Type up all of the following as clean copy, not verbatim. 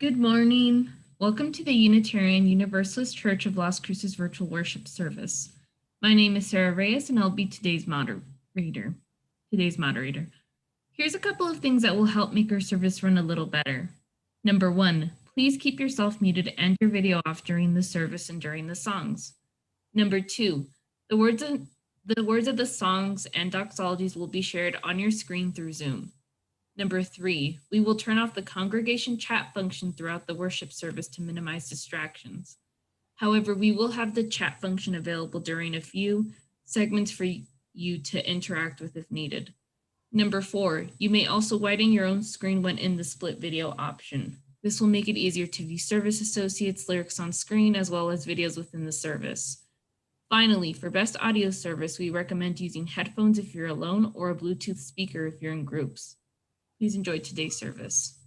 Good morning. Welcome to the Unitarian Universalist Church of Las Cruces virtual worship service. My name is Sarah Reyes and I'll be today's moderator. Here's a couple of things that will help make our service run a little better. Number 1, please keep yourself muted and your video off during the service and during the songs. Number 2, the words of the songs and doxologies will be shared on your screen through Zoom. Number 3, we will turn off the congregation chat function throughout the worship service to minimize distractions. However, we will have the chat function available during a few segments for you to interact with if needed. Number 4, you may also widen your own screen when in the split video option. This will make it easier to view service associates' lyrics on screen as well as videos within the service. Finally, for best audio service, we recommend using headphones if you're alone or a Bluetooth speaker if you're in groups. Please enjoy today's service.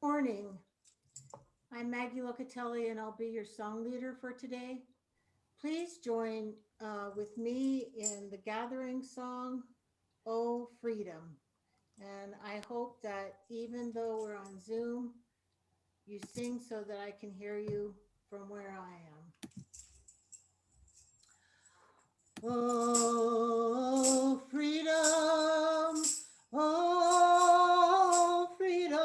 Morning. I'm Maggie Locatelli and I'll be your song leader for today. Please join with me in the gathering song, Oh Freedom. And I hope that even though we're on Zoom, you sing so that I can hear you from where I am. Oh, freedom. Oh, freedom.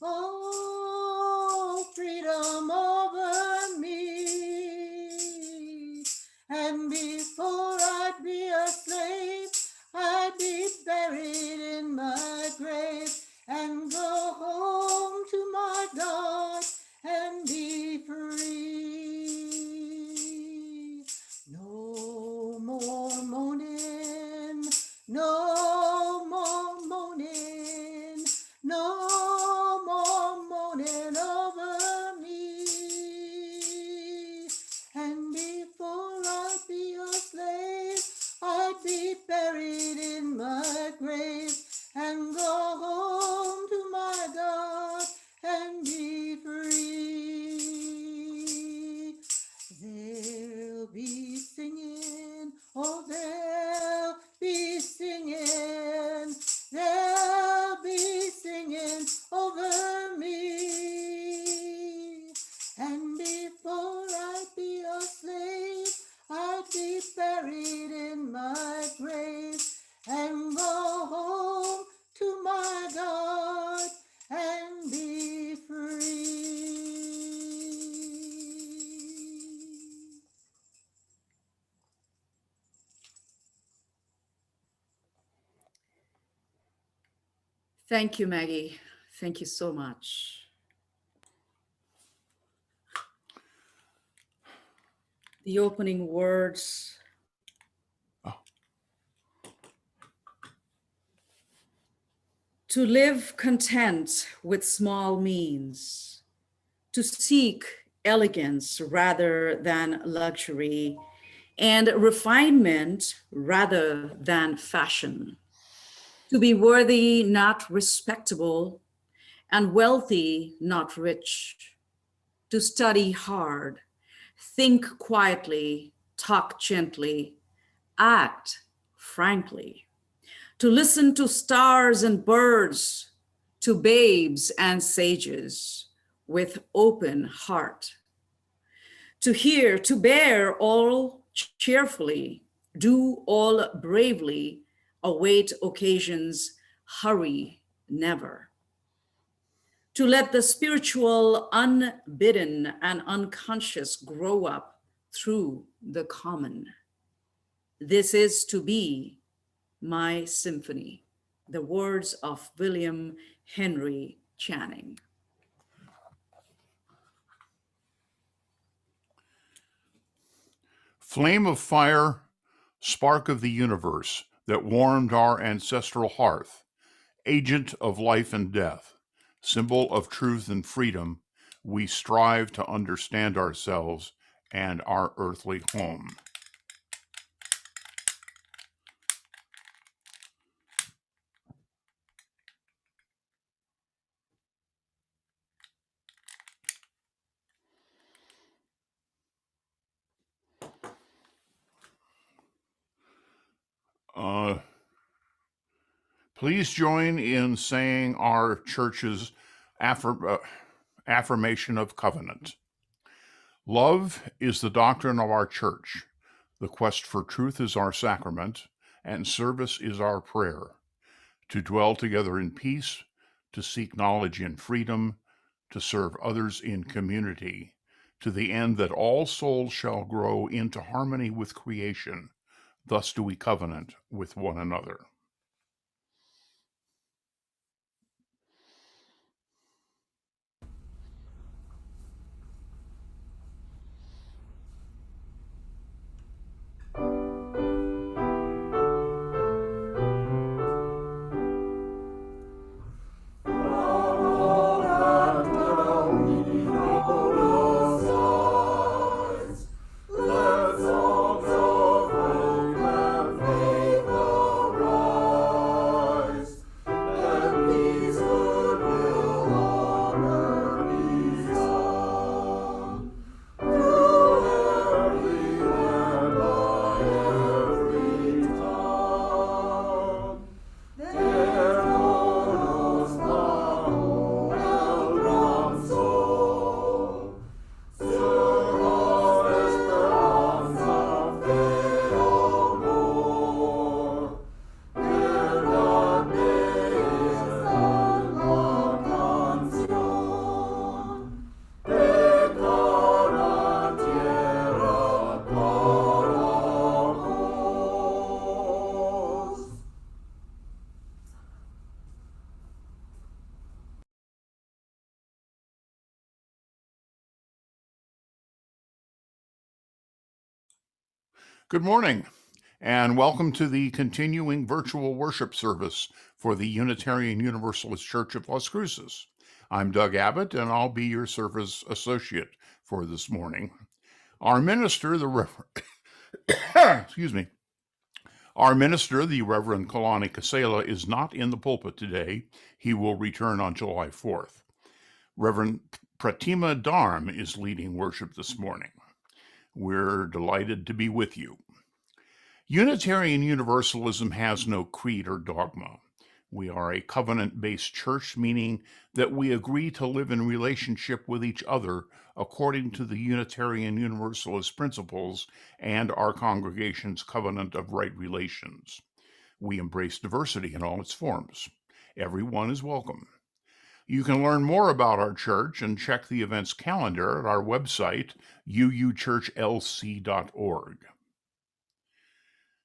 Oh, freedom over me. And before I'd be a slave, I'd be buried in my grave and go home to my God and be free. No more moaning, no more moaning, no more moaning over me. And before I'd be a slave, I'd be buried in my grave and go home to my God and be free. They'll be singing, oh, they'll be singing, they'll be singing over me. And before I'd be a slave, I'd be buried in my grave and go home to my God and be free. Thank you, Maggie. Thank you so much. The opening words. To live content with small means, to seek elegance rather than luxury, and refinement rather than fashion. To be worthy, not respectable, and wealthy, not rich. To study hard, think quietly, talk gently, act frankly. To listen to stars and birds, to babes and sages with open heart. To hear, to bear all cheerfully, do all bravely, await occasions, hurry never. To let the spiritual unbidden and unconscious grow up through the common. This is to be my symphony. The words of William Henry Channing. Flame of fire, spark of the universe that warmed our ancestral hearth, agent of life and death, symbol of truth and freedom, we strive to understand ourselves and our earthly home. Please join in saying our church's affirmation of covenant. Love is the doctrine of our church. The quest for truth is our sacrament, and service is our prayer. To dwell together in peace, to seek knowledge in freedom, to serve others in community, to the end that all souls shall grow into harmony with creation. Thus do we covenant with one another. Good morning, and welcome to the continuing virtual worship service for the Unitarian Universalist Church of Las Cruces. I'm Doug Abbott, and I'll be your service associate for this morning. Our minister, the Reverend Kalani Kasela, is not in the pulpit today. He will return on July 4th. Reverend Pratima Dharm is leading worship this morning. We're delighted to be with you. Unitarian Universalism has no creed or dogma. We are a covenant-based church, meaning that we agree to live in relationship with each other according to the Unitarian Universalist principles and our congregation's covenant of right relations. We embrace diversity in all its forms. Everyone is welcome. You can learn more about our church and check the events calendar at our website, uuclc.org.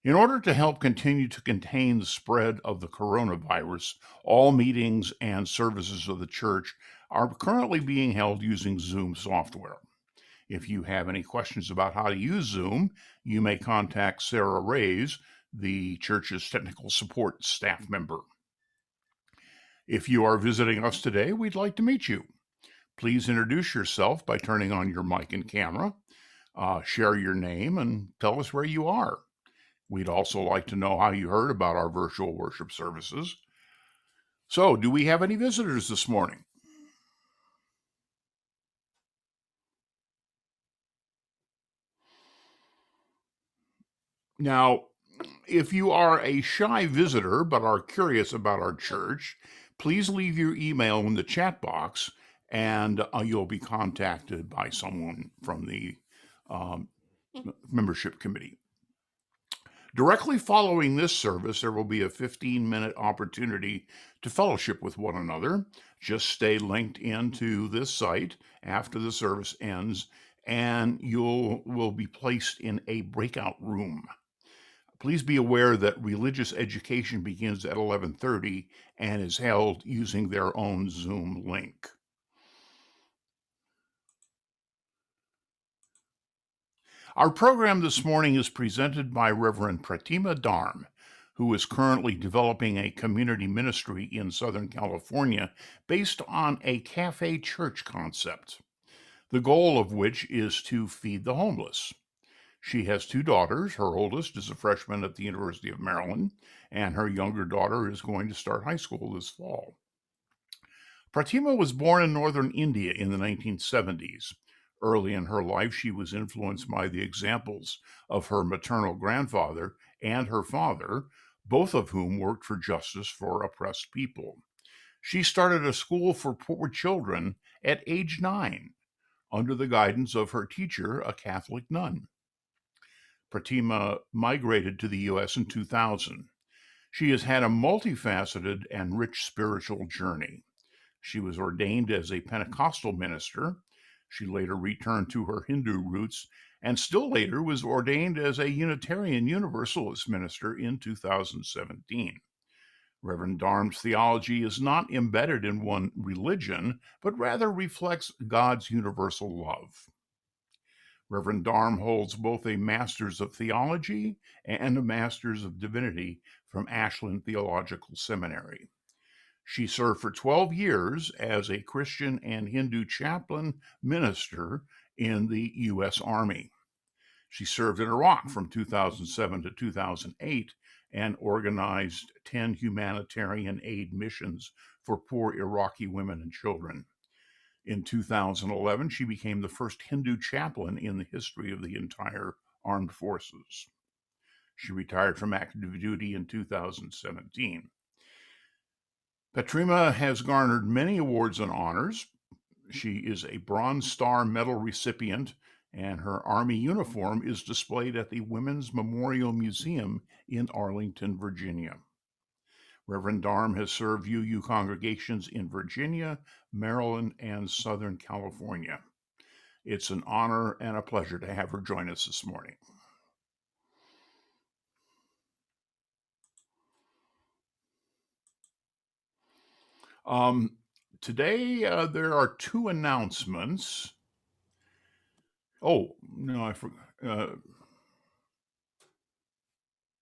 In order to help continue to contain the spread of the coronavirus, all meetings and services of the church are currently being held using Zoom software. If you have any questions about how to use Zoom, you may contact Sarah Reyes, the church's technical support staff member. If you are visiting us today, we'd like to meet you. Please introduce yourself by turning on your mic and camera, share your name, and tell us where you are. We'd also like to know how you heard about our virtual worship services. So, do we have any visitors this morning? Now, if you are a shy visitor but are curious about our church, please leave your email in the chat box and you'll be contacted by someone from the membership committee. Directly following this service, there will be a 15-minute opportunity to fellowship with one another. Just stay linked into this site after the service ends, and you will be placed in a breakout room. Please be aware that religious education begins at 11:30 and is held using their own Zoom link. Our program this morning is presented by Reverend Pratima Dharm, who is currently developing a community ministry in Southern California based on a cafe church concept, the goal of which is to feed the homeless. She has two daughters. Her oldest is a freshman at the University of Maryland, and her younger daughter is going to start high school this fall. Pratima was born in northern India in the 1970s. Early in her life, she was influenced by the examples of her maternal grandfather and her father, both of whom worked for justice for oppressed people. She started a school for poor children at age 9 under the guidance of her teacher, a Catholic nun. Pratima migrated to the U.S. in 2000. She has had a multifaceted and rich spiritual journey. She was ordained as a Pentecostal minister. She later returned to her Hindu roots and still later was ordained as a Unitarian Universalist minister in 2017. Reverend Dharm's theology is not embedded in one religion, but rather reflects God's universal love. Reverend Dharm holds both a Master's of Theology and a Master's of Divinity from Ashland Theological Seminary. She served for 12 years as a Christian and Hindu chaplain minister in the U.S. Army. She served in Iraq from 2007 to 2008 and organized 10 humanitarian aid missions for poor Iraqi women and children. In 2011, she became the first Hindu chaplain in the history of the entire armed forces. She retired from active duty in 2017. Pratima has garnered many awards and honors. She is a Bronze Star Medal recipient, and her Army uniform is displayed at the Women's Memorial Museum in Arlington, Virginia. Reverend Dharm has served UU congregations in Virginia, Maryland, and Southern California. It's an honor and a pleasure to have her join us this morning. Today, there are two announcements. Oh, no, I forgot.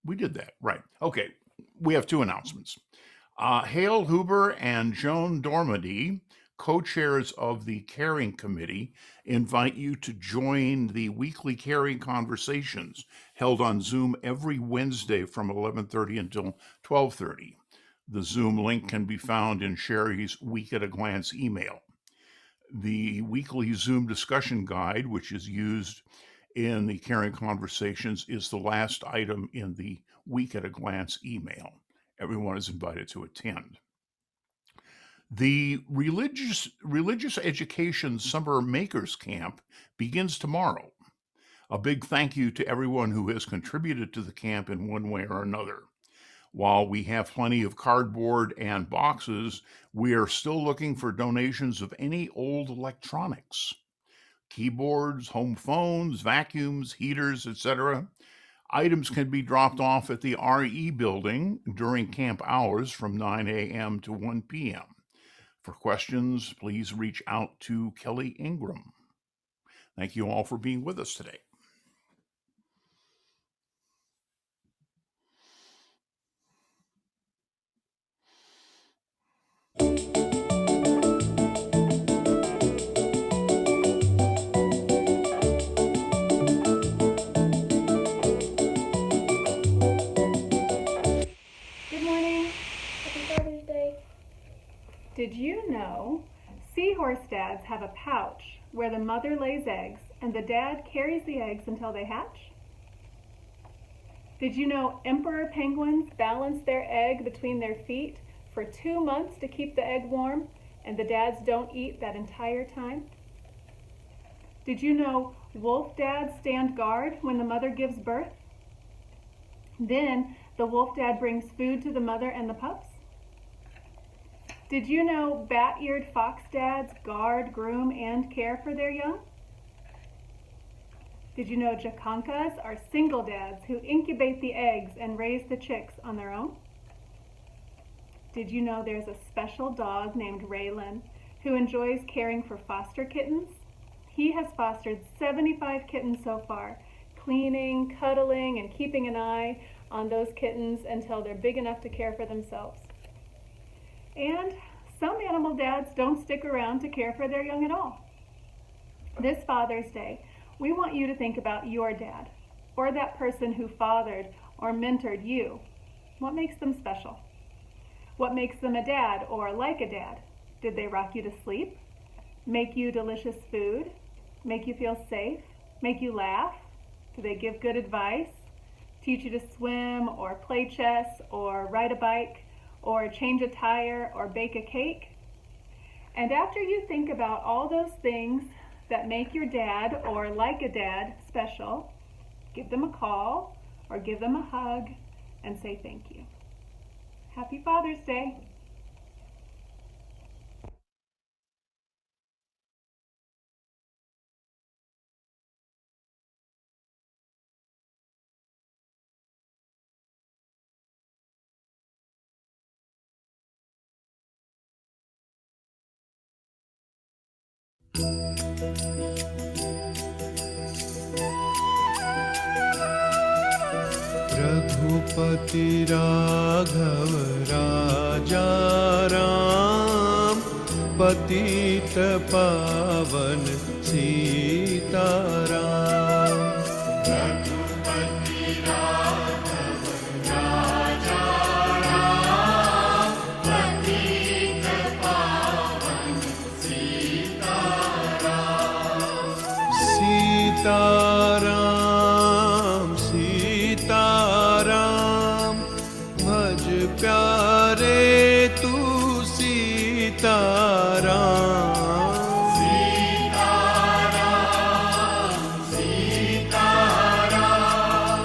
We did that, right. Okay, we have two announcements. Hale Huber and Joan Dormady, co-chairs of the Caring Committee, invite you to join the weekly Caring Conversations held on Zoom every Wednesday from 11:30 until 12:30. The Zoom link can be found in Sherry's Week at a Glance email. The weekly Zoom discussion guide, which is used in the Caring Conversations, is the last item in the Week at a Glance email. Everyone is invited to attend. The Religious Education Summer Makers Camp begins tomorrow. A big thank you to everyone who has contributed to the camp in one way or another. While we have plenty of cardboard and boxes, we are still looking for donations of any old electronics. Keyboards, home phones, vacuums, heaters, etc. Items can be dropped off at the RE building during camp hours from 9 a.m. to 1 p.m. For questions, please reach out to Kelly Ingram. Thank you all for being with us today. Did you know seahorse dads have a pouch where the mother lays eggs and the dad carries the eggs until they hatch? Did you know emperor penguins balance their egg between their feet for 2 months to keep the egg warm and the dads don't eat that entire time? Did you know wolf dads stand guard when the mother gives birth? Then the wolf dad brings food to the mother and the pups? Did you know bat-eared fox dads guard, groom, and care for their young? Did you know jacankas are single dads who incubate the eggs and raise the chicks on their own? Did you know there's a special dog named Raylan who enjoys caring for foster kittens? He has fostered 75 kittens so far, cleaning, cuddling, and keeping an eye on those kittens until they're big enough to care for themselves. And some animal dads don't stick around to care for their young at all. This Father's Day, we want you to think about your dad, or that person who fathered or mentored you. What makes them special? What makes them a dad or like a dad? Did they rock you to sleep? Make you delicious food? Make you feel safe? Make you laugh? Do they give good advice? teach you to swim or play chess or ride a bike or change a tire or bake a cake. And after you think about all those things that make your dad or like a dad special, give them a call or give them a hug and say thank you. Happy Father's Day. Raghupati Raghav राजा राम, पतित पावन सीताराम। रघुपति राघव राजा राम, पतित पावन सीताराम। सीताराम सीताराम, भज प्यारे तू सीताराम। सीताराम सीताराम,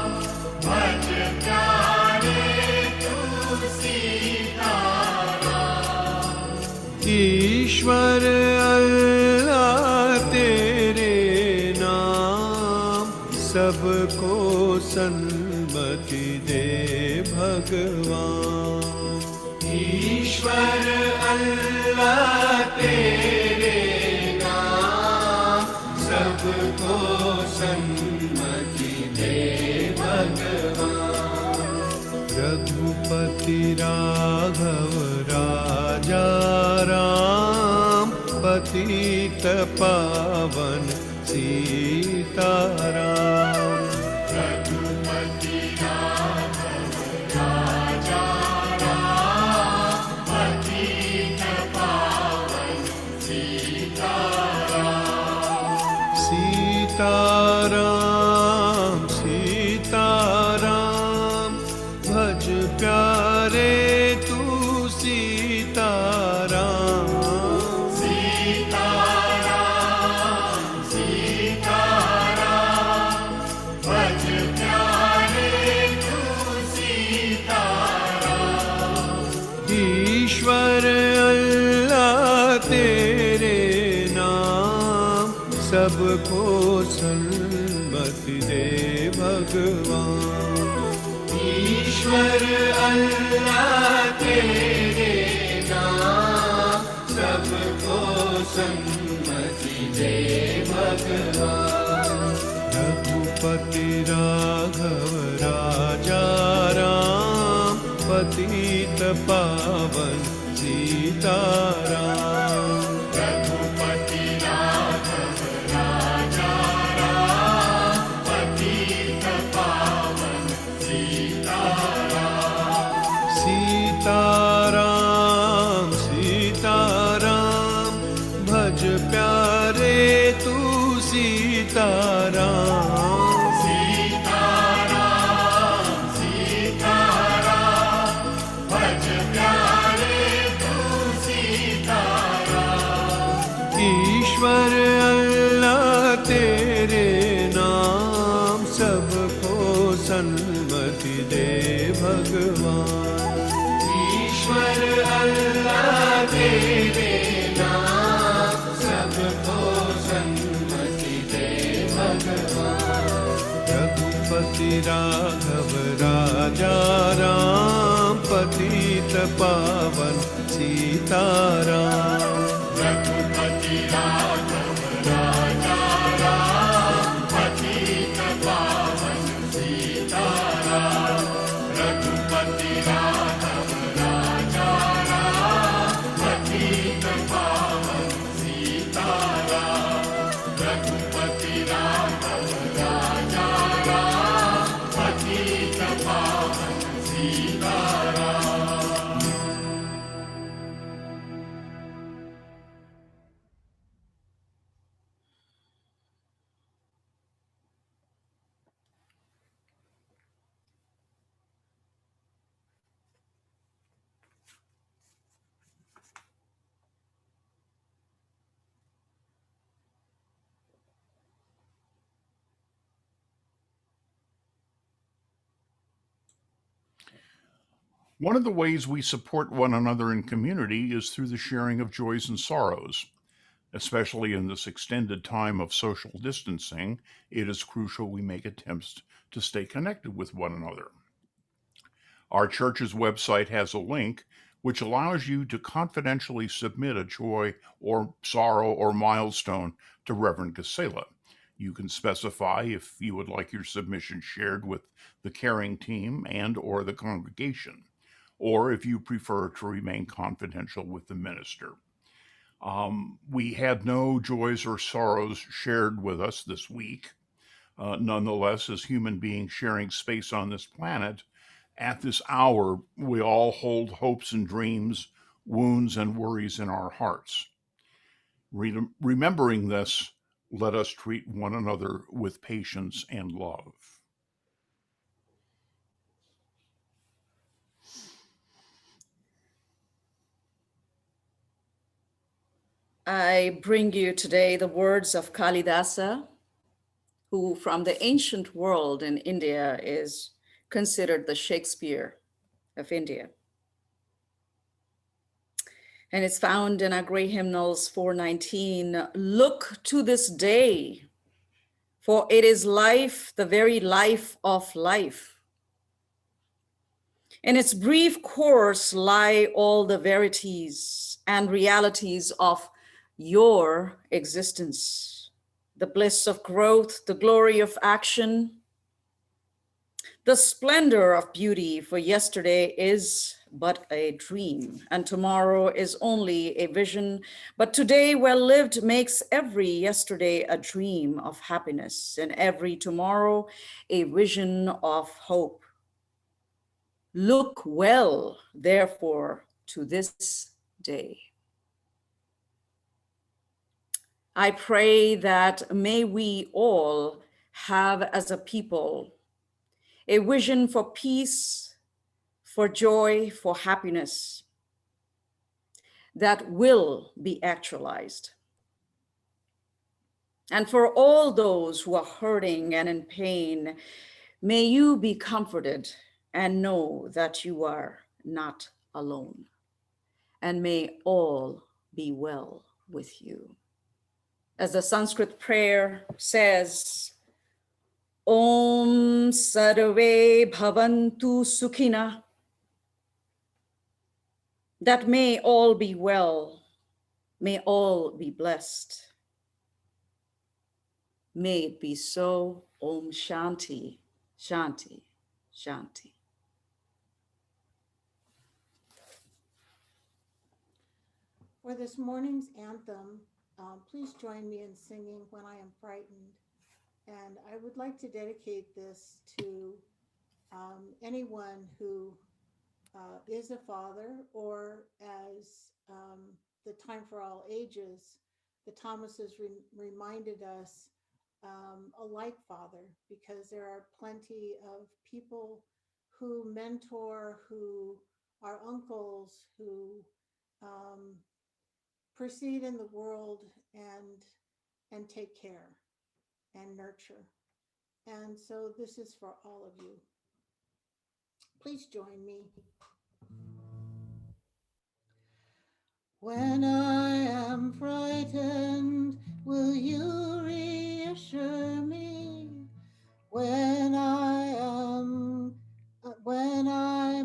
भज प्यारे तू सीताराम। ईश्वर अल्लाह तेरे नाम, सबको सन्मति दे भगवान। ईश्वर अल्लाह तेरे नाम, सबको सन्मति दे भगवान। रघुपति राघव राजा राम, पतित पावन सीताराम। रघुपति राघव राजा राम, पतित पावन सीताराम। सीताराम सीताराम, भज प्यारे तू सीताराम। ईश्वर अल्लाह तेरे नाम, सबको सन्मति दे भगवान। ईश्वर अल्लाह तेरे नाम, सबको सन्मति दे भगवान। रघुपति राघव राजा राम, पतित पावन सीताराम। रघुपति राघव राजा राम, पतित पावन सीताराम। सीताराम सीताराम, भज प्यारे तू सीताराम। ईश्वर अल्लाह तेरे नाम, सबको सन्मति दे भगवान। ईश्वर अल्लाह तेरे नाम, सबको सन्मति दे भगवान। रघुपति राघव राजा राम, पतित पावन सीताराम। रघुपति राघव राजा राम, पतित पावन सीताराम। रघुपति राघव राजा राम, पतित पावन सीताराम। रघुपति राघव राजा राम, पतित पावन Sitaram. One of the ways we support one another in community is through the sharing of joys and sorrows. Especially in this extended time of social distancing, it is crucial we make attempts to stay connected with one another. Our church's website has a link which allows you to confidentially submit a joy or sorrow or milestone to Reverend Casela. You can specify if you would like your submission shared with the caring team and or the congregation, or if you prefer to remain confidential with the minister. We had no joys or sorrows shared with us this week. Nonetheless, as human beings sharing space on this planet, at this hour, we all hold hopes and dreams, wounds and worries in our hearts. Remembering this, let us treat one another with patience and love. I bring you today the words of Kalidasa, who from the ancient world in India is considered the Shakespeare of India. And it's found in our great hymnals 419. Look to this day, for it is life, the very life of life. In its brief course lie all the verities and realities of your existence, the bliss of growth, the glory of action, the splendor of beauty, for yesterday is but a dream, and tomorrow is only a vision. But today, well lived, makes every yesterday a dream of happiness, and every tomorrow a vision of hope. Look well, therefore, to this day. I pray that may we all have as a people a vision for peace, for joy, for happiness that will be actualized. And for all those who are hurting and in pain, may you be comforted and know that you are not alone. And may all be well with you. As the Sanskrit prayer says, Om Sarve Bhavantu Sukhina, that may all be well, may all be blessed. May it be so. Om Shanti, Shanti, Shanti. For this morning's anthem, please join me in singing When I Am Frightened. And I would like to dedicate this to anyone who is a father, or as the Time for All Ages, the Thomases reminded us, a like father, because there are plenty of people who mentor, who are uncles, who proceed in the world and take care and nurture. And so this is for all of you. Please join me. When I am frightened, will you reassure me? When I'm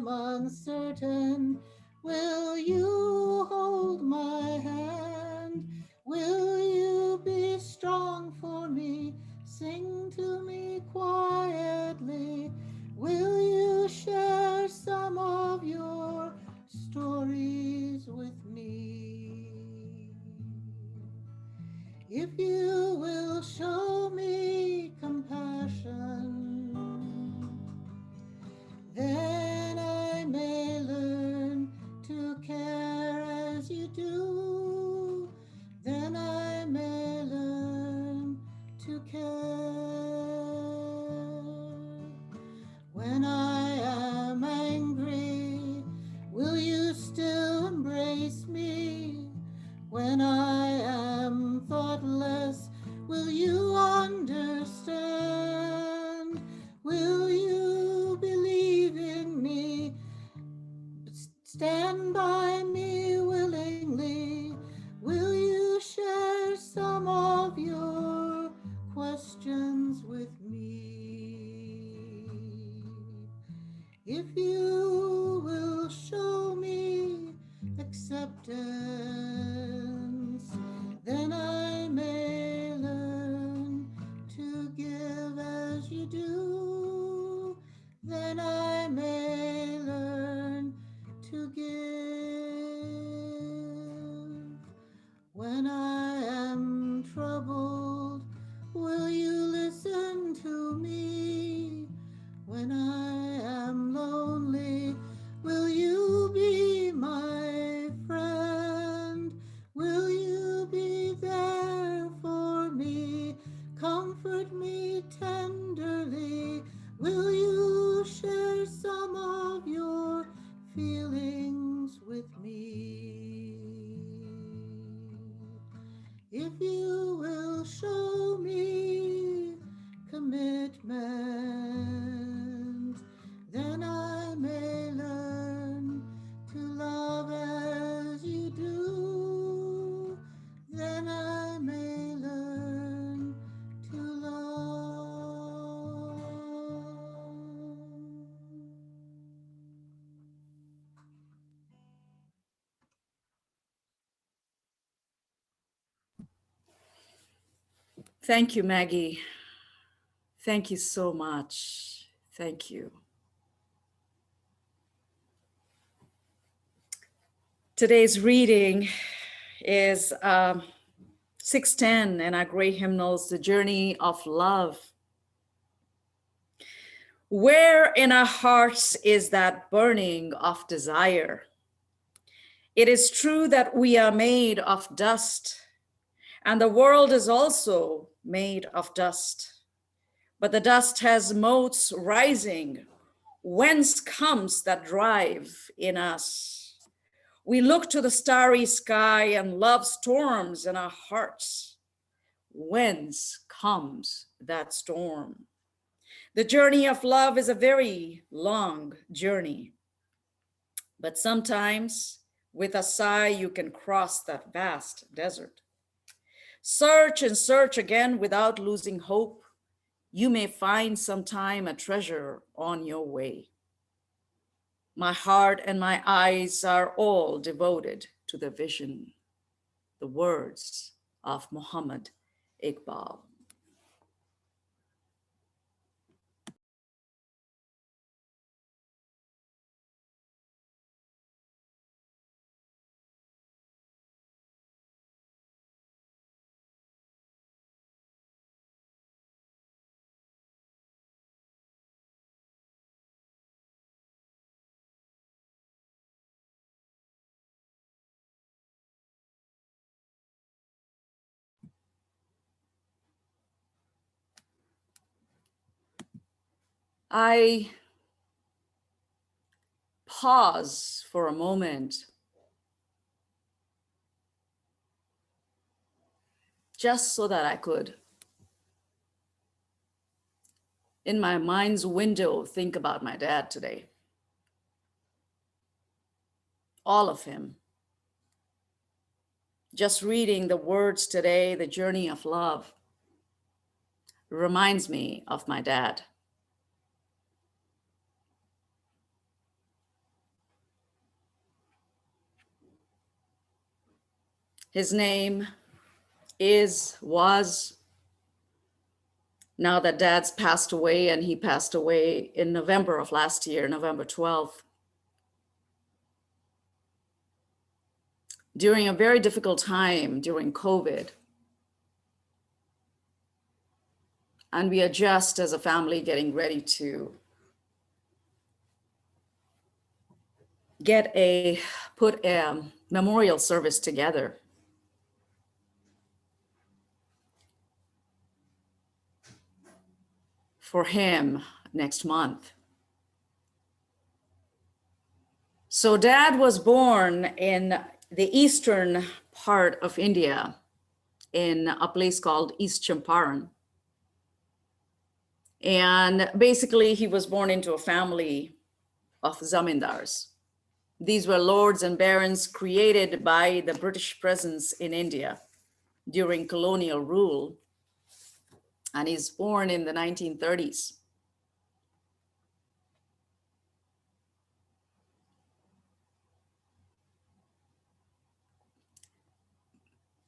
uncertain, will you hold my hand? Will you be strong for me? Sing to me quietly. Will you share some of your stories with me? If you will show me compassion, then I may learn to care as you do. Then I may learn to care. When I am angry, will you still embrace me? When I am thoughtless, will you understand? Will you believe in me stand by me willingly? Will you share some of your questions with me? If you will show me acceptance, then I may learn to give as you do. Then I may learn to give. When I am troubled, will you listen to me? When I am lonely, will you be my friend? Will you be there for me? Comfort me tenderly. Will you share some of your feelings with me? If you will show me commitment, then I may learn to love as you do. Then I may learn to love. Thank you, Maggie. Thank you so much. Thank you. Today's reading is 610 in our great hymnals, The Journey of Love. Where in our hearts is that burning of desire? It is true that we are made of dust, and the world is also made of dust. But the dust has motes rising. Whence comes that drive in us? We look to the starry sky and love storms in our hearts. Whence comes that storm? The journey of love is a very long journey, but sometimes with a sigh, you can cross that vast desert. Search and search again without losing hope. You may find sometime a treasure on your way. My heart and my eyes are all devoted to the vision, the words of Muhammad Iqbal. I pause for a moment just so that I could, in my mind's window, think about my dad today. All of him. Just reading the words today, The Journey of Love, reminds me of my dad. His name was, now that dad's passed away, and he passed away in November of last year, November 12th, during a very difficult time during COVID. And we are just as a family getting ready to put a memorial service together. For him next month. So dad was born in the eastern part of India in a place called East Champaran. And basically he was born into a family of zamindars. These were lords and barons created by the British presence in India during colonial rule. And he's born in the 1930s.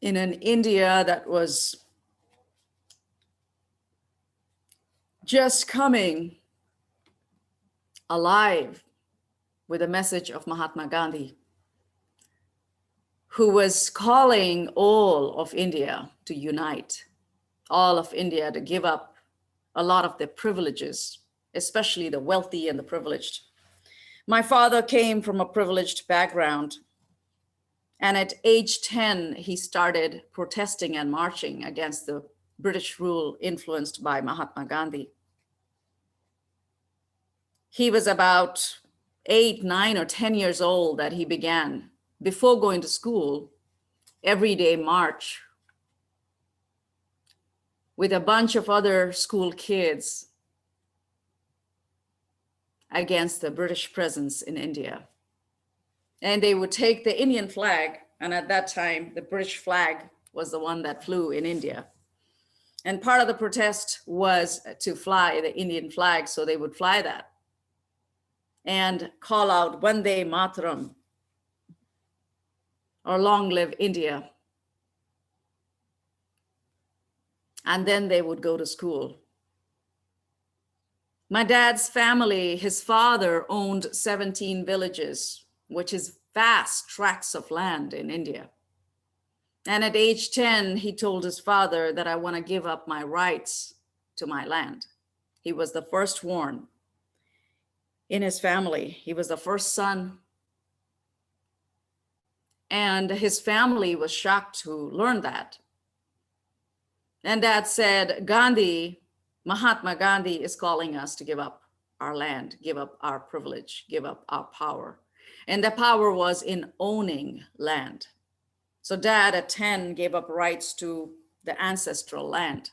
In an India that was just coming alive with the message of Mahatma Gandhi, who was calling all of India to unite, all of India to give up a lot of their privileges, especially the wealthy and the privileged. My father came from a privileged background, and at age 10, he started protesting and marching against the British rule influenced by Mahatma Gandhi. He was about 8, 9, or 10 years old that he began, before going to school, everyday march with a bunch of other school kids against the British presence in India. And they would take the Indian flag, and at that time, the British flag was the one that flew in India. And part of the protest was to fly the Indian flag, so they would fly that and call out Vande Mataram, or Long Live India. And then they would go to school. My dad's family, his father owned 17 villages, which is vast tracts of land in India. And at age 10, he told his father that I want to give up my rights to my land. He was the firstborn in his family. He was the first son. And his family was shocked to learn that. And Dad said, Gandhi, Mahatma Gandhi is calling us to give up our land, give up our privilege, give up our power. And the power was in owning land. So Dad at 10 gave up rights to the ancestral land.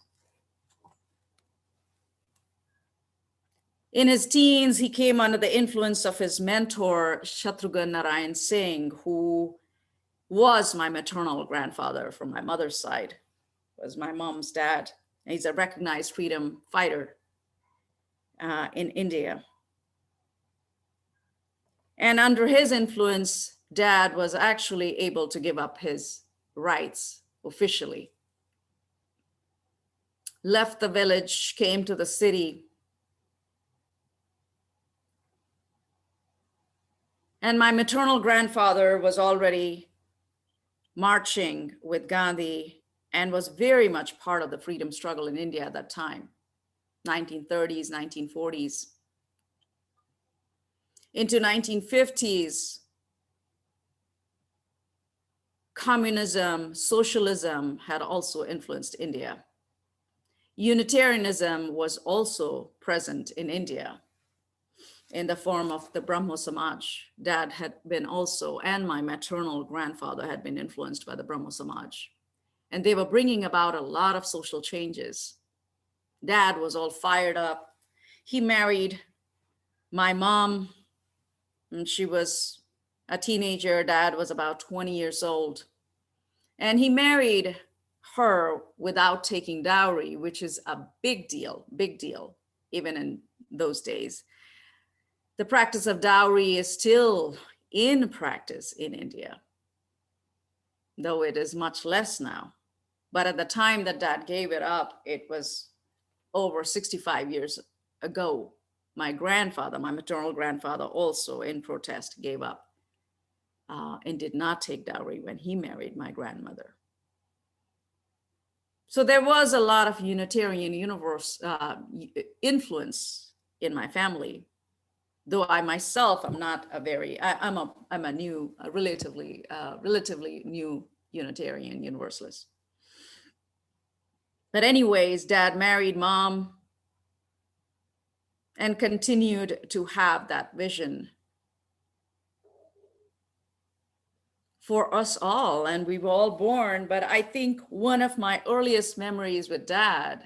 In his teens, he came under the influence of his mentor, Shatrughan Narayan Singh, who was my maternal grandfather from my mother's side, was my mom's dad. He's a recognized freedom fighter in India. And under his influence, Dad was actually able to give up his rights officially. Left the village, came to the city. And my maternal grandfather was already marching with Gandhi and was very much part of the freedom struggle in India at that time, 1930s, 1940s. Into 1950s, communism, socialism had also influenced India. Unitarianism was also present in India in the form of the Brahmo Samaj. Dad had been also, and my maternal grandfather had been influenced by the Brahmo Samaj. And they were bringing about a lot of social changes. Dad was all fired up. He married my mom, and she was a teenager. Dad was about 20 years old. And he married her without taking dowry, which is a big deal, even in those days. The practice of dowry is still in practice in India, though it is much less now. But at the time that Dad gave it up, it was over 65 years ago. My grandfather, my maternal grandfather, also in protest gave up and did not take dowry when he married my grandmother. So there was a lot of Unitarian influence in my family, though I myself am not a very, I'm a new, relatively new Unitarian Universalist. But anyways, Dad married Mom and continued to have that vision for us all. And we were all born, but I think one of my earliest memories with Dad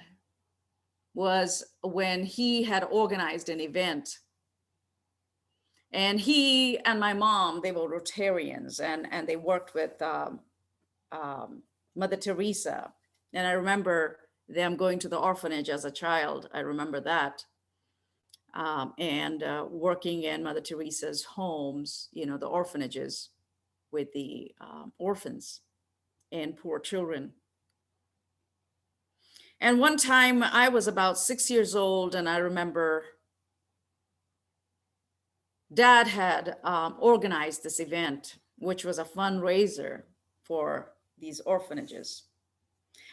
was when he had organized an event And he and my mom, they were Rotarians, and they worked with Mother Teresa. And I remember them going to the orphanage as a child. I remember that. And working in Mother Teresa's homes, the orphanages with the orphans and poor children. And one time I was about 6 years old, and I remember Dad had organized this event, which was a fundraiser for these orphanages.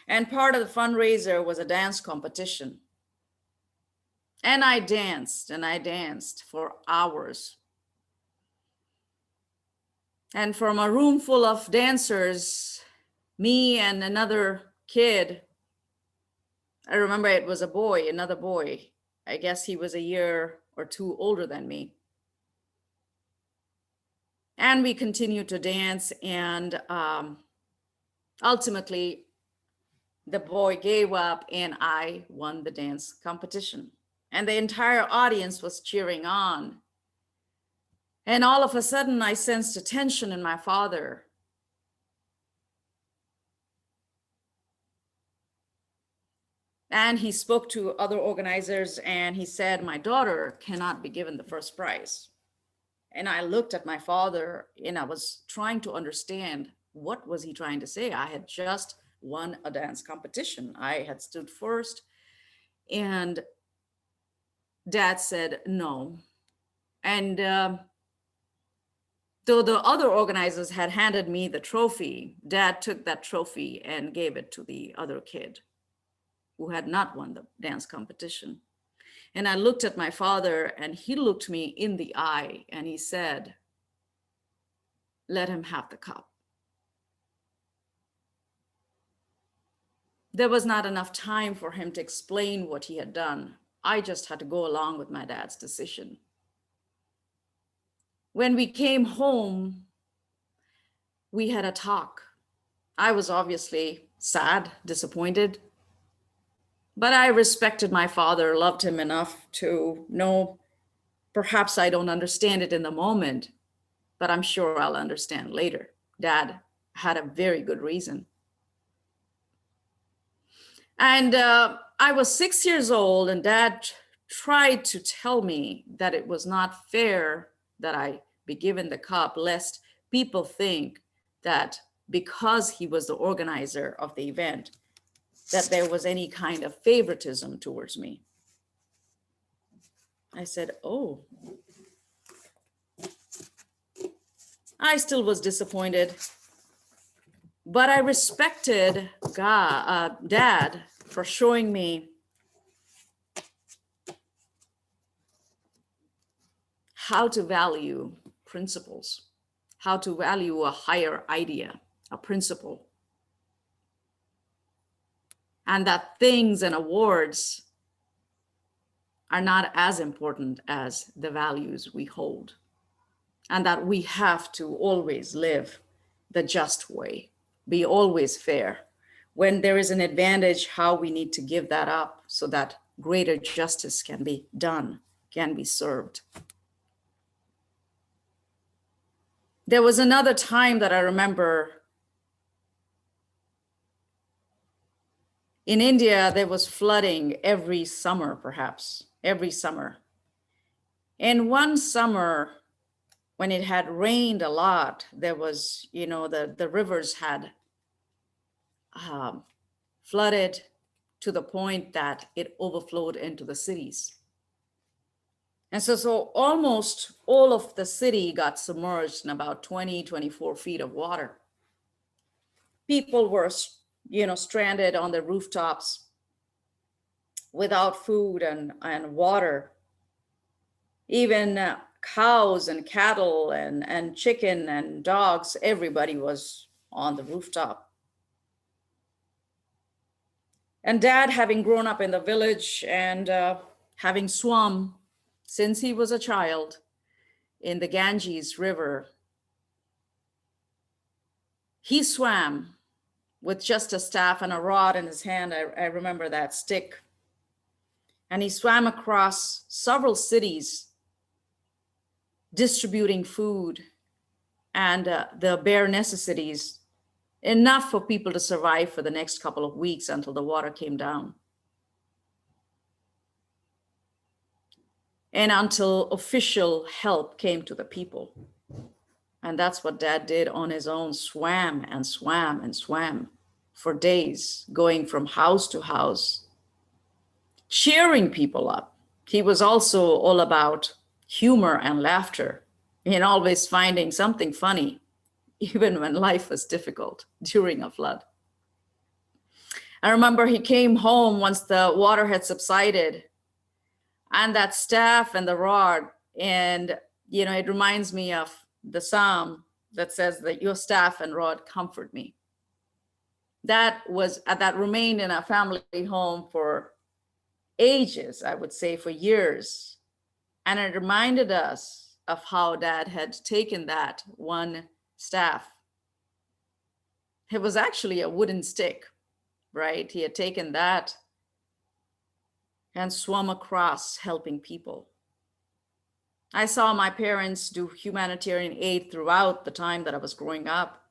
And part of the fundraiser was a dance competition. And I danced for hours. And from a room full of dancers, me and another kid, I remember it was another boy. I guess he was a year or two older than me. And we continued to dance, and ultimately the boy gave up and I won the dance competition. And the entire audience was cheering on. And all of a sudden I sensed a tension in my father. And he spoke to other organizers and he said, my daughter cannot be given the first prize. And I looked at my father and I was trying to understand, what was he trying to say? I had just won a dance competition. I had stood first. And Dad said no. And though the other organizers had handed me the trophy, Dad took that trophy and gave it to the other kid who had not won the dance competition. And I looked at my father and he looked me in the eye and he said, let him have the cup. There was not enough time for him to explain what he had done. I just had to go along with my dad's decision. When we came home, we had a talk. I was obviously sad, disappointed, but I respected my father, loved him enough to know perhaps I don't understand it in the moment, but I'm sure I'll understand later. Dad had a very good reason. And I was 6 years old, and Dad tried to tell me that it was not fair that I be given the cup, lest people think that because he was the organizer of the event, that there was any kind of favoritism towards me. I said, oh. I still was disappointed, but I respected Dad for showing me how to value principles, how to value a higher idea, a principle. And that things and awards are not as important as the values we hold. And that we have to always live the just way, be always fair. When there is an advantage, how we need to give that up so that greater justice can be done, can be served. There was another time that I remember in India, there was flooding every summer, perhaps, every summer. And one summer, when it had rained a lot, there was, the rivers had flooded to the point that it overflowed into the cities. And so almost all of the city got submerged in about 20, 24 feet of water. People were, stranded on the rooftops without food and water. Even cows and cattle and chicken and dogs, everybody was on the rooftop. And Dad, having grown up in the village and having swum since he was a child in the Ganges River, he swam with just a staff and a rod in his hand. I remember that stick. And he swam across several cities distributing food and the bare necessities, enough for people to survive for the next couple of weeks until the water came down. And until official help came to the people. And that's what Dad did on his own, swam and swam and swam for days, going from house to house, cheering people up. He was also all about humor and laughter, and always finding something funny, even when life was difficult during a flood. I remember he came home once the water had subsided, and that staff and the rod, and it reminds me of the psalm that says that your staff and rod comfort me. That remained in our family home for ages, I would say for years. And it reminded us of how Dad had taken that one staff. It was actually a wooden stick, right? He had taken that and swum across helping people. I saw my parents do humanitarian aid throughout the time that I was growing up.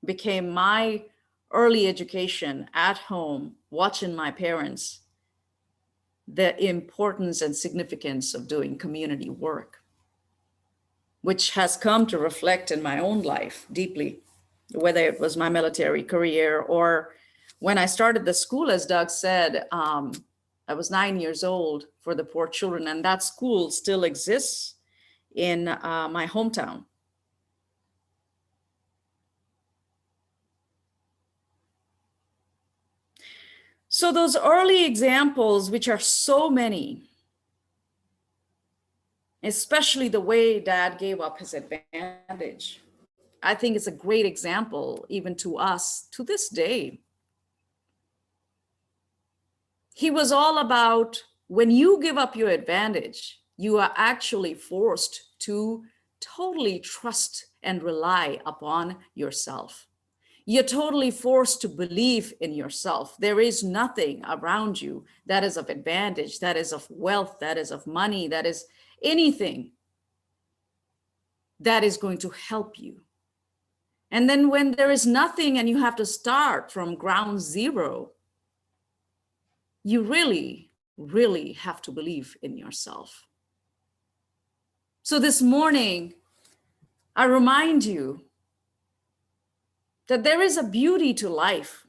It became my early education at home, watching my parents, the importance and significance of doing community work, which has come to reflect in my own life deeply, whether it was my military career or when I started the school, as Doug said. I was 9 years old for the poor children, and that school still exists in my hometown. So those early examples, which are so many, especially the way Dad gave up his advantage, I think it's a great example even to us to this day. He was all about, when you give up your advantage, you are actually forced to totally trust and rely upon yourself. You're totally forced to believe in yourself. There is nothing around you that is of advantage, that is of wealth, that is of money, that is anything that is going to help you. And then when there is nothing and you have to start from ground zero, you really, really have to believe in yourself. So this morning, I remind you that there is a beauty to life.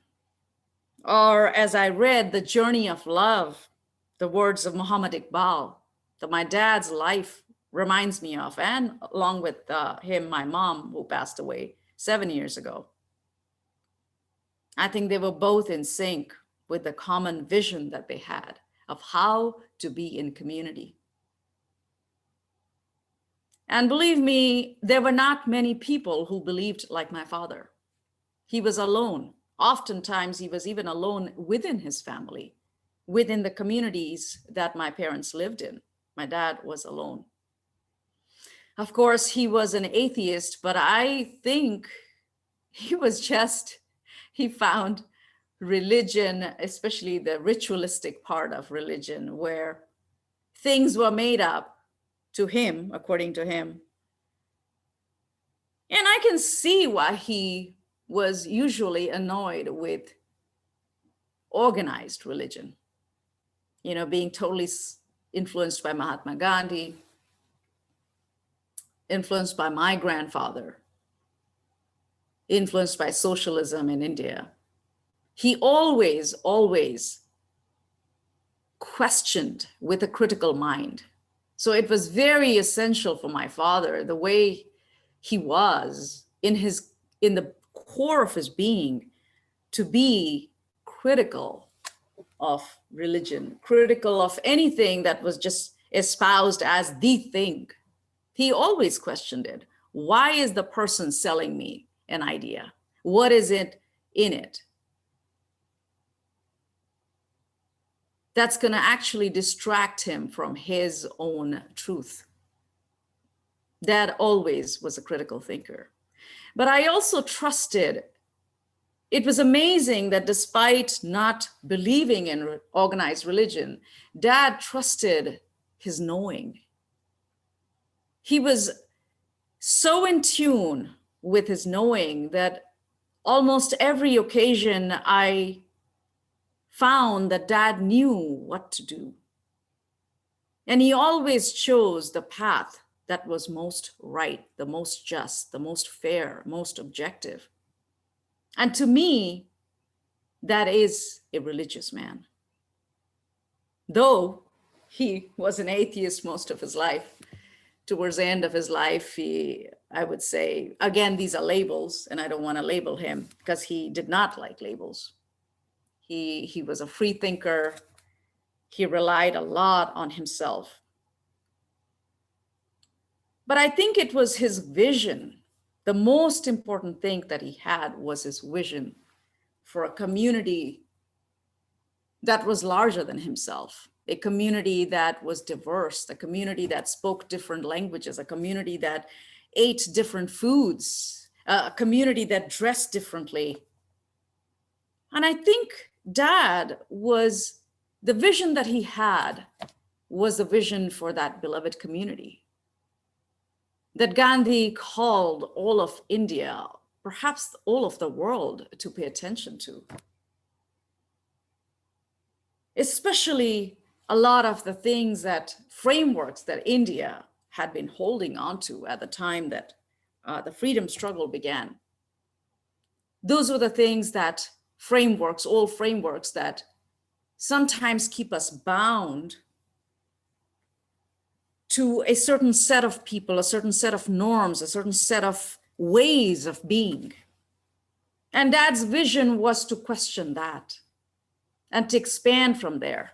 Or as I read The Journey of Love, the words of Muhammad Iqbal, that my dad's life reminds me of, and along with him, my mom, who passed away 7 years ago. I think they were both in sync with the common vision that they had of how to be in community. And believe me, there were not many people who believed like my father. He was alone. Oftentimes, he was even alone within his family, within the communities that my parents lived in. My dad was alone. Of course, he was an atheist, but I think he found religion, especially the ritualistic part of religion, where things were made up to him, according to him. And I can see why he was usually annoyed with organized religion, being totally influenced by Mahatma Gandhi, influenced by my grandfather, influenced by socialism in India. He always questioned with a critical mind. So it was very essential for my father, the way he was in the core of his being, to be critical of religion, critical of anything that was just espoused as the thing. He always questioned it. Why is the person selling me an idea? What is it in it that's going to actually distract him from his own truth? Dad always was a critical thinker. But I also trusted. It was amazing that despite not believing in organized religion, Dad trusted his knowing. He was so in tune with his knowing that almost every occasion I found that Dad knew what to do. And he always chose the path that was most right, the most just, the most fair, most objective. And to me, that is a religious man. Though he was an atheist most of his life, towards the end of his life, I would say, again, these are labels, and I don't want to label him because he did not like labels. He was a free thinker. He relied a lot on himself. But I think it was his vision. The most important thing that he had was his vision for a community that was larger than himself, a community that was diverse, a community that spoke different languages, a community that ate different foods, a community that dressed differently. And I think Dad was, the vision that he had was the vision for that beloved community that Gandhi called all of India, perhaps all of the world, to pay attention to. Especially a lot of the things that frameworks that India had been holding on to at the time that the freedom struggle began. Those were the things that frameworks, all frameworks that sometimes keep us bound to a certain set of people, a certain set of norms, a certain set of ways of being. And Dad's vision was to question that and to expand from there.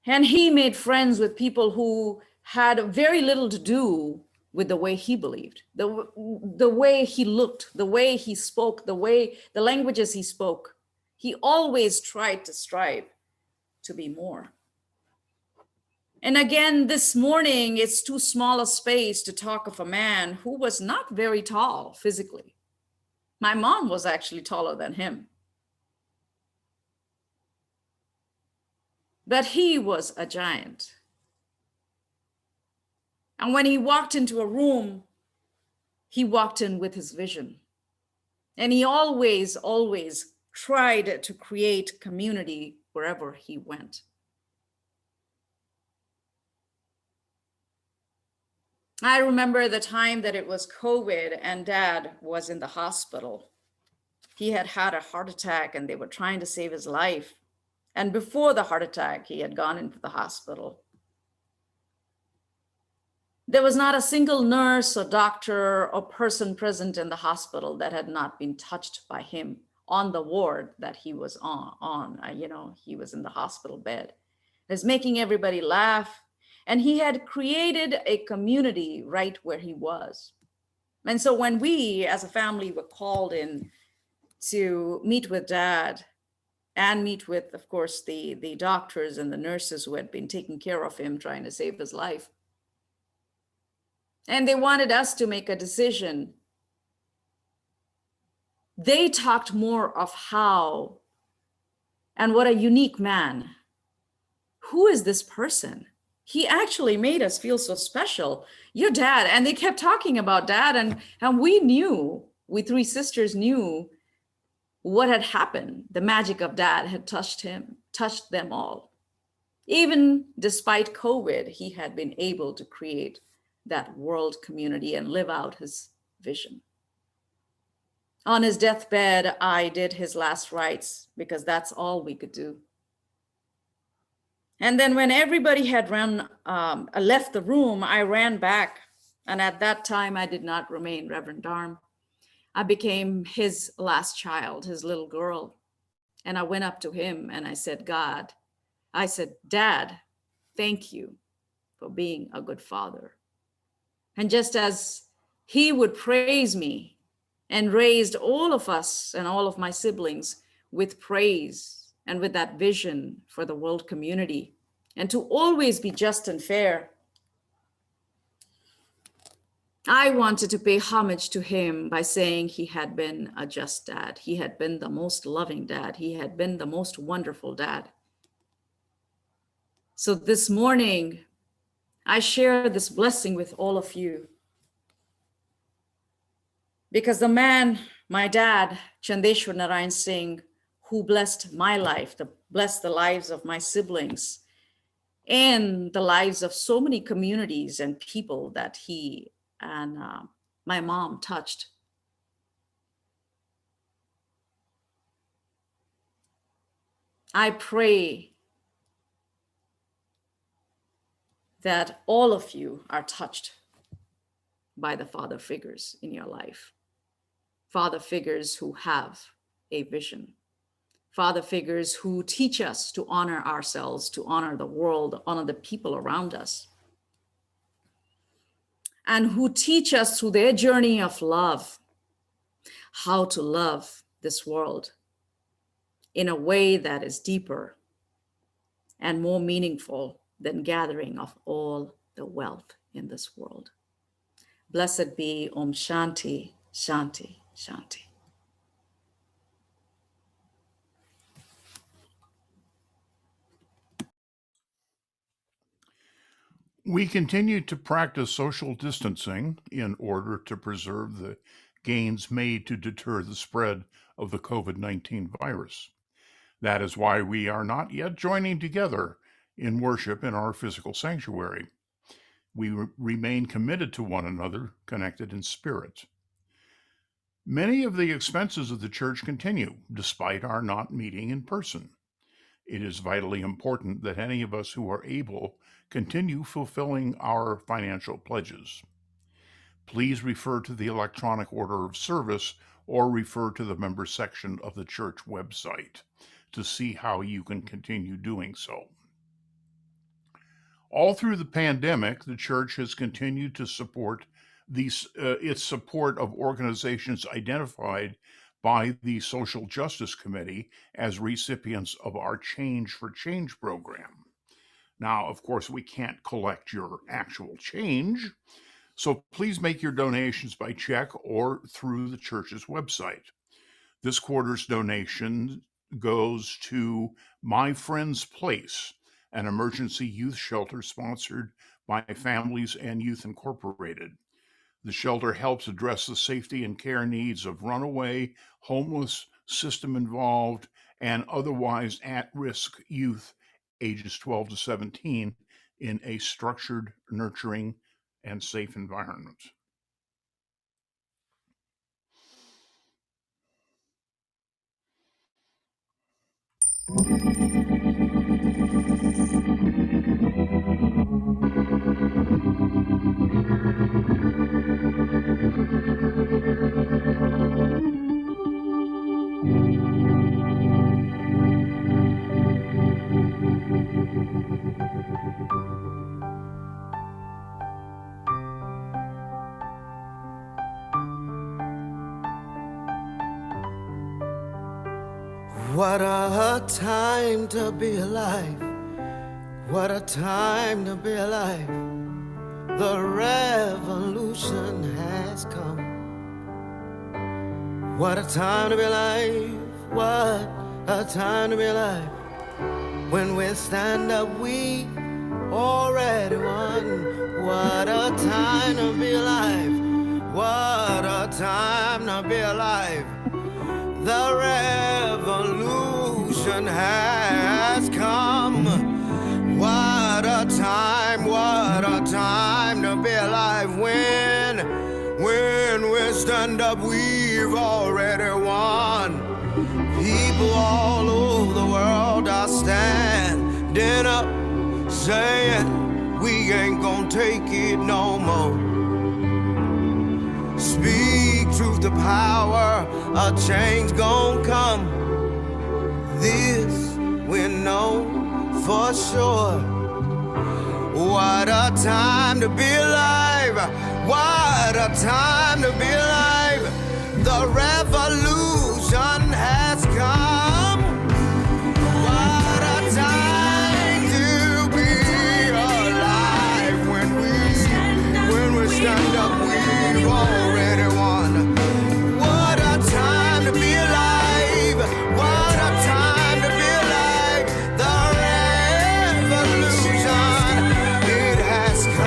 And he made friends with people who had very little to do with the way he believed, the way he looked, the way he spoke, the languages he spoke. He always tried to strive to be more. And again, this morning, it's too small a space to talk of a man who was not very tall physically. My mom was actually taller than him. But he was a giant. And when he walked into a room, he walked in with his vision. And he always tried to create community wherever he went. I remember the time that it was COVID and Dad was in the hospital. He had had a heart attack and they were trying to save his life. And before the heart attack, he had gone into the hospital. There was not a single nurse or doctor or person present in the hospital that had not been touched by him on the ward that he was on. He was in the hospital bed. He was making everybody laugh. And he had created a community right where he was. And so when we as a family were called in to meet with Dad and meet with, of course, the doctors and the nurses who had been taking care of him, trying to save his life. And they wanted us to make a decision. They talked more of how and what a unique man. Who is this person? He actually made us feel so special. Your dad. And they kept talking about Dad. And we three sisters knew what had happened. The magic of Dad had touched them all. Even despite COVID, he had been able to create that world community and live out his vision. On his deathbed, I did his last rites because that's all we could do. And then when everybody had left the room, I ran back. And at that time, I did not remain Reverend Dharm. I became his last child, his little girl. And I went up to him and I said, Dad, thank you for being a good father. And just as he would praise me and raised all of us and all of my siblings with praise and with that vision for the world community, and to always be just and fair, I wanted to pay homage to him by saying he had been a just dad. He had been the most loving dad. He had been the most wonderful dad. So this morning, I share this blessing with all of you because the man, my dad, Chandeshwar Narayan Singh, who blessed my life, blessed the lives of my siblings, and the lives of so many communities and people that he and my mom touched. I pray that all of you are touched by the father figures in your life. Father figures who have a vision. Father figures who teach us to honor ourselves, to honor the world, honor the people around us. And who teach us through their journey of love, how to love this world in a way that is deeper and more meaningful than gathering of all the wealth in this world. Blessed be Om Shanti, Shanti, Shanti. We continue to practice social distancing in order to preserve the gains made to deter the spread of the COVID-19 virus. That is why we are not yet joining together in worship in our physical sanctuary. We remain committed to one another, connected in spirit. Many of the expenses of the church continue, despite our not meeting in person. It is vitally important that any of us who are able continue fulfilling our financial pledges. Please refer to the electronic order of service or refer to the member section of the church website to see how you can continue doing so. All through the pandemic, the church has continued to support its support of organizations identified by the Social Justice Committee as recipients of our Change for Change program. Now, of course, we can't collect your actual change, so please make your donations by check or through the church's website. This quarter's donation goes to My Friend's Place, an emergency youth shelter sponsored by Families and Youth Incorporated. The shelter helps address the safety and care needs of runaway, homeless, system-involved, and otherwise at-risk youth ages 12 to 17 in a structured, nurturing, and safe environment. What a time to be alive. What a time to be alive. The revolution has come. What a time to be alive. What a time to be alive. When we stand up, we already won. What a time to be alive. What a time to be alive. The revolution has come. What a time to be alive. When we stand up, we've already won. People all over the world are standing up, saying we ain't gonna take it no more. Speak truth to power, a change gon' come. This we know for sure. What a time to be alive. What a time to be alive. The revolution has come. What a time to be alive. When we stand up, we've already won. What a time to be alive. What a time to be alive. The revolution, it has come.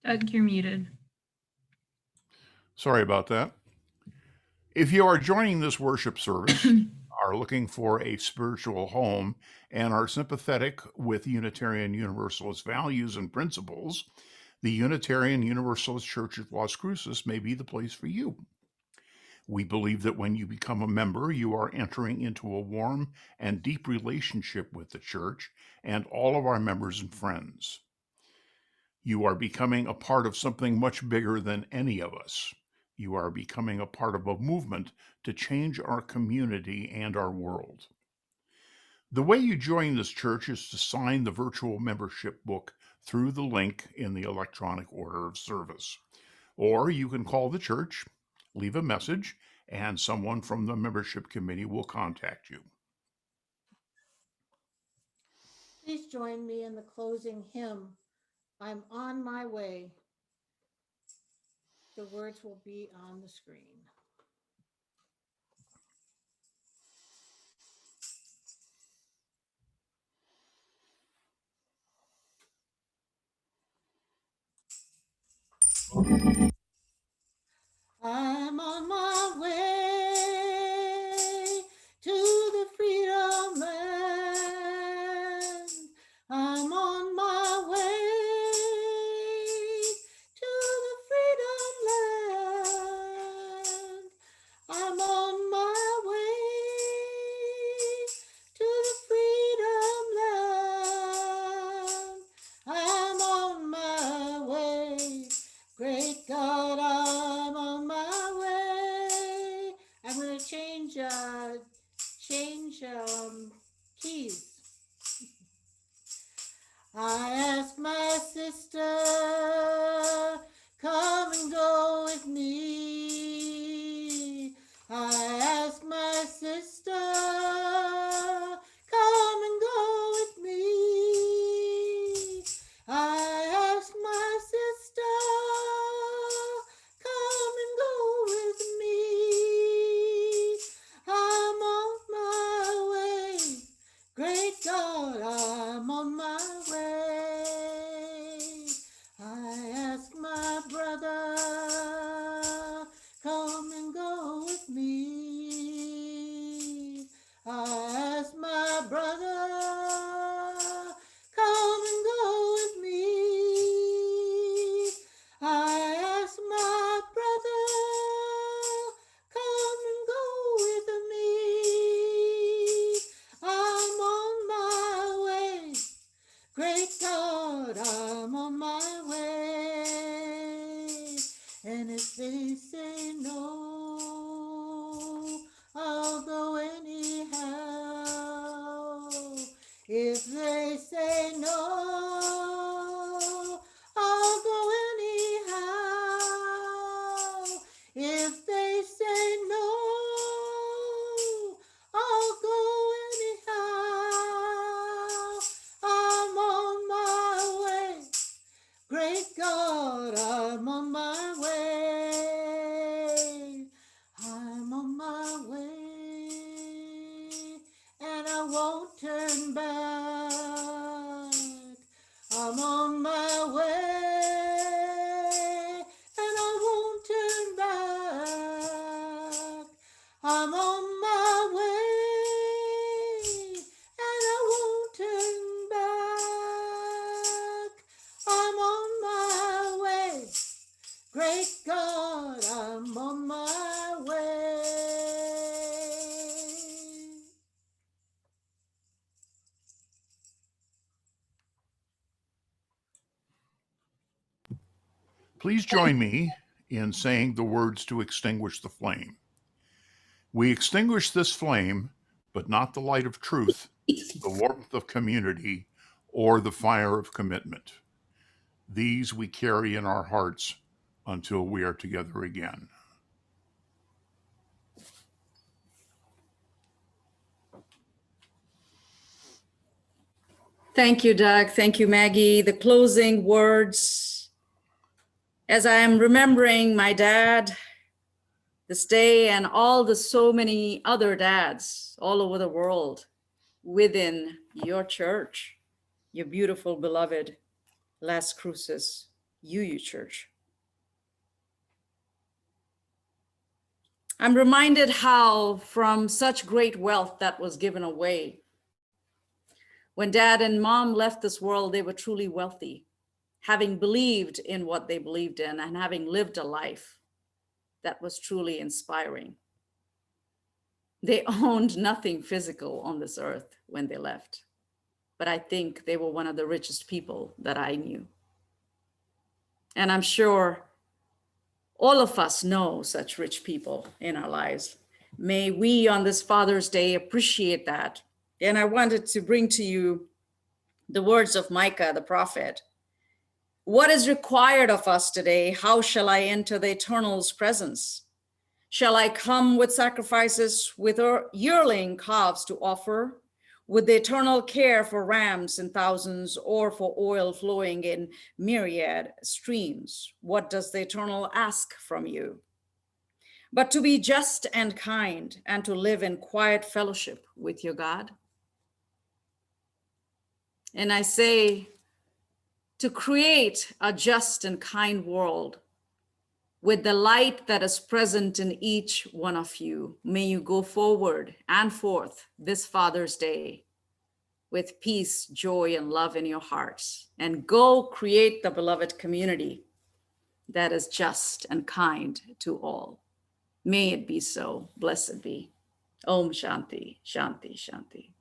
Doug, you're muted. Sorry about that. If you are joining this worship service, are looking for a spiritual home, and are sympathetic with Unitarian Universalist values and principles, the Unitarian Universalist Church of Las Cruces may be the place for you. We believe that when you become a member, you are entering into a warm and deep relationship with the church and all of our members and friends. You are becoming a part of something much bigger than any of us. You are becoming a part of a movement to change our community and our world. The way you join this church is to sign the virtual membership book through the link in the electronic order of service. Or you can call the church, leave a message, and someone from the membership committee will contact you. Please join me in the closing hymn, I'm on my way. The words will be on the screen. I'm on my way to the freedom land. I'm on my way to the freedom land. I'm on my way to the freedom land. I'm on my way. Great God, I'm on my way. I'm gonna change keys. I asked my sister, come and go with me. I asked my sister, come and go with me. I asked my sister, come and go with me. I'm on my way. Great God, I'm on my way. I asked my brother, come and go with me. I asked my brother, come and go with me. I asked my brother, come and go with me. I'm on my way. Great God, I'm on my way. And if they say no, I'll go anyhow. If they say no, I'll go anyhow. If they say no, I'll go anyhow. I'm on my way. Great God, I'm on my way. I'm on my way. And I won't turn back. I'm on my way. And I won't turn back. I'm on my way. And I won't turn back. I'm on my way. Great God, I'm on my way. Please join me in saying the words to extinguish the flame. We extinguish this flame, but not the light of truth, the warmth of community, or the fire of commitment. These we carry in our hearts until we are together again. Thank you, Doug. Thank you, Maggie. The closing words. As I am remembering my dad this day and all the so many other dads all over the world within your church, your beautiful, beloved Las Cruces UU Church. I'm reminded how from such great wealth that was given away, when dad and mom left this world, they were truly wealthy, having believed in what they believed in and having lived a life that was truly inspiring. They owned nothing physical on this earth when they left, but I think they were one of the richest people that I knew. And I'm sure all of us know such rich people in our lives. May we on this Father's Day appreciate that. And I wanted to bring to you the words of Micah, the prophet. What is required of us today? How shall I enter the Eternal's presence? Shall I come with sacrifices, with yearling calves to offer, with the eternal care for rams in thousands, or for oil flowing in myriad streams? What does the Eternal ask from you? But to be just and kind, and to live in quiet fellowship with your God. And I say, to create a just and kind world with the light that is present in each one of you, may you go forward and forth this Father's Day with peace, joy, and love in your hearts, and go create the beloved community that is just and kind to all. May it be so. Blessed be. Om Shanti, Shanti, Shanti.